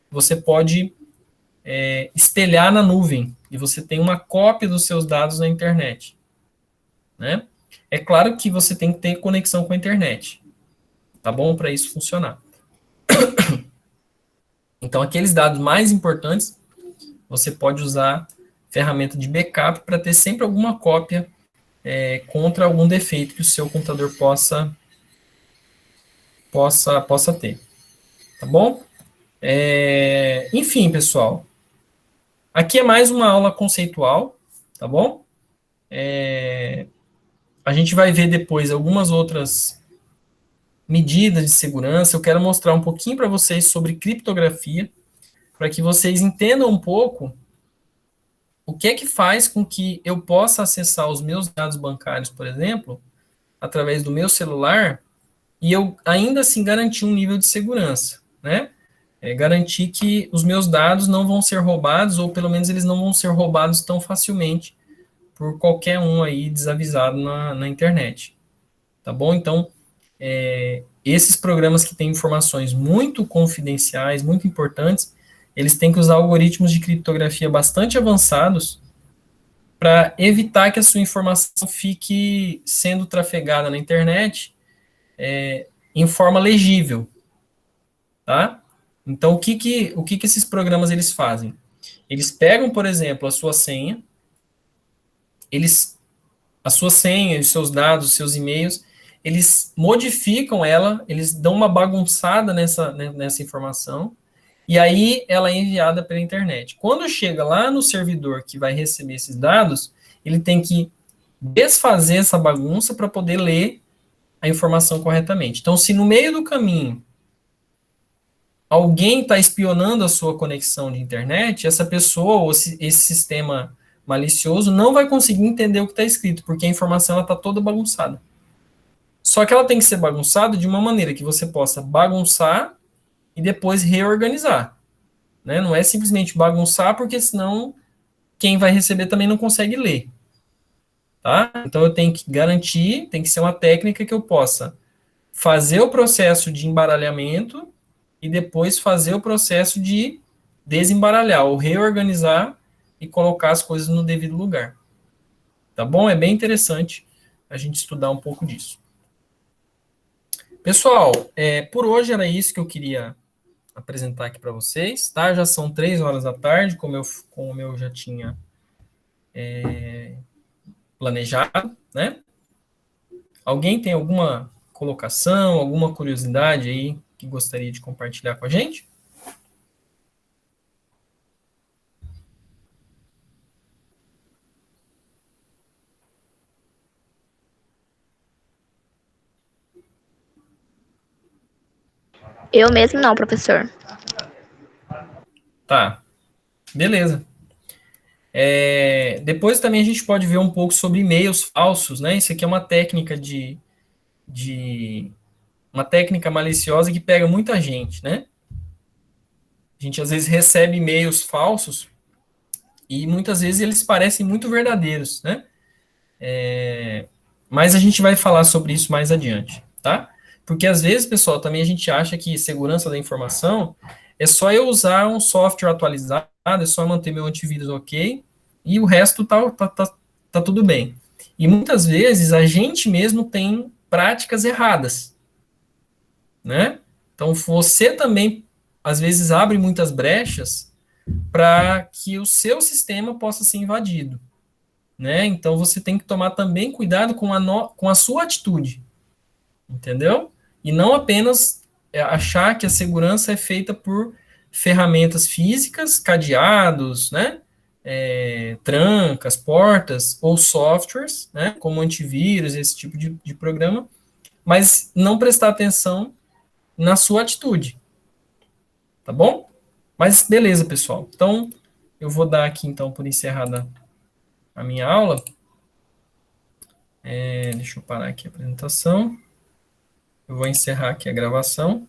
A: você pode espelhar na nuvem e você tem uma cópia dos seus dados na internet, né? É claro que você tem que ter conexão com a internet, tá bom? Para isso funcionar. Então, aqueles dados mais importantes, você pode usar ferramenta de backup para ter sempre alguma cópia contra algum defeito que o seu computador possa ter, tá bom? Enfim, pessoal, aqui é mais uma aula conceitual, tá bom? A gente vai ver depois algumas outras medidas de segurança. Eu quero mostrar um pouquinho para vocês sobre criptografia, para que vocês entendam um pouco o que é que faz com que eu possa acessar os meus dados bancários, por exemplo, através do meu celular, e eu ainda assim garantir um nível de segurança, né? Garantir que os meus dados não vão ser roubados, ou pelo menos eles não vão ser roubados tão facilmente por qualquer um aí desavisado na internet, tá bom? Então, esses programas que têm informações muito confidenciais, muito importantes, eles têm que usar algoritmos de criptografia bastante avançados para evitar que a sua informação fique sendo trafegada na internet em forma legível, tá? Então, o que esses programas eles fazem? Eles pegam, por exemplo, a sua senha, os seus dados, os seus e-mails, eles modificam ela, eles dão uma bagunçada nessa informação, e aí ela é enviada pela internet. Quando chega lá no servidor que vai receber esses dados, ele tem que desfazer essa bagunça para poder ler a informação corretamente. Então, se no meio do caminho alguém está espionando a sua conexão de internet, essa pessoa ou esse sistema malicioso não vai conseguir entender o que está escrito, porque a informação está toda bagunçada. Só que ela tem que ser bagunçada de uma maneira que você possa bagunçar e depois reorganizar, né? Não é simplesmente bagunçar, porque senão quem vai receber também não consegue ler, tá? Então eu tenho que garantir, tem que ser uma técnica que eu possa fazer o processo de embaralhamento e depois fazer o processo de desembaralhar ou reorganizar e colocar as coisas no devido lugar. Tá bom? É bem interessante a gente estudar um pouco disso. Pessoal, por hoje era isso que eu queria apresentar aqui para vocês, tá? Já são 3 horas da tarde, como eu já tinha planejado, né? Alguém tem alguma colocação, alguma curiosidade aí que gostaria de compartilhar com a gente?
C: Eu mesmo não, professor.
A: Tá, beleza. Depois também a gente pode ver um pouco sobre e-mails falsos, né? Isso aqui é uma técnica uma técnica maliciosa que pega muita gente, né? A gente às vezes recebe e-mails falsos e muitas vezes eles parecem muito verdadeiros, né? Mas a gente vai falar sobre isso mais adiante, tá? Porque às vezes, pessoal, também a gente acha que segurança da informação é só eu usar um software atualizado, é só manter meu antivírus ok, e o resto tá tudo bem. E muitas vezes a gente mesmo tem práticas erradas, né? Então você também, às vezes, abre muitas brechas para que o seu sistema possa ser invadido, né? Então você tem que tomar também cuidado com com a sua atitude, entendeu? E não apenas achar que a segurança é feita por ferramentas físicas, cadeados, né? Trancas, portas ou softwares, né? Como antivírus, esse tipo de programa, mas não prestar atenção na sua atitude, tá bom? Mas beleza, pessoal. Então, eu vou dar aqui, então, por encerrada a minha aula. Deixa eu parar aqui a apresentação. Eu vou encerrar aqui a gravação.